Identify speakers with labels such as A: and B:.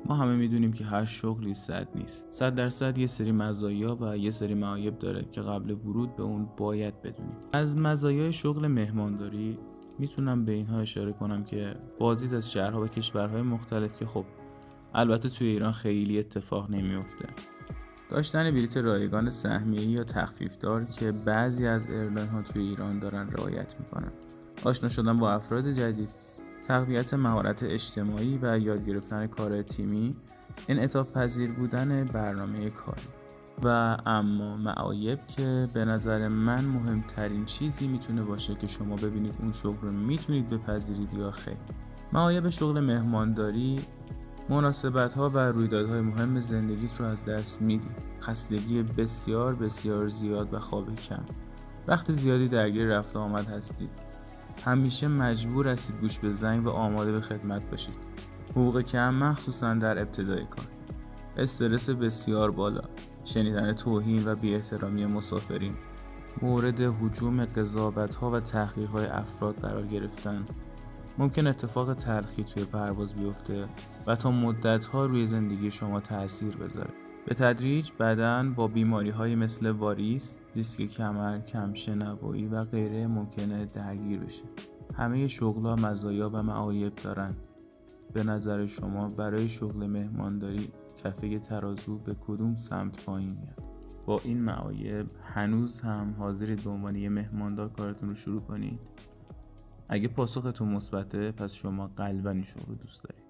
A: ما همه میدونیم که هر شغلی 100 نیست. 100% یه سری مزایا و یه سری معایب داره که قبل ورود به اون باید بدونیم. از مزایای شغل مهمانداری میتونم به اینها اشاره کنم که بازدید از شهرها و کشورهای مختلف که خب البته توی ایران خیلی اتفاق نمیفته. داشتن بلیت رایگان سهمیه‌ای یا تخفیف‌دار که بعضی از ایرلاین‌ها توی ایران دارن رعایت میکنن. آشنا شدن با افراد جدید، تقویت مهارت اجتماعی و یاد گرفتن کار تیمی، انعطاف پذیر بودن برنامه کاری. و اما معایب که به نظر من مهمترین چیزی میتونه باشه که شما ببینید اون شغل رو میتونید بپذیرید یا خیر. معایب شغل مهمانداری: مناسبت‌ها و رویدادهای مهم زندگیت رو از دست میدی. خستگی بسیار بسیار زیاد و خواب کم. وقت زیادی درگیر رفت و آمد هستید. همیشه مجبور هستید گوش به زنگ و آماده به خدمت باشید. حقوق کم مخصوصا در ابتدای کار. استرس بسیار بالا. شنیدن توهین و بی‌احترامی مسافرین. مورد هجوم قضاوت‌ها و تحقیرهای افراد قرار گرفتن. ممکن اتفاق تلخی توی پرواز بیفته و تا مدت‌ها روی زندگی شما تأثیر بذاره. به تدریج بدن با بیماری‌هایی مثل واریس، دیسک کمر، کمشنوایی و غیره ممکنه درگیر بشه. همه شغل‌ها مزایا و معایب دارن. به نظر شما برای شغل مهمانداری کفه ترازو به کدوم سمت پایین میاد؟ با این معایب هنوز هم حاضرید به عنوان یه مهماندار کارتون رو شروع کنید؟ اگه پاسختون مثبته پس شما قلباً این شغل رو دوست دارید.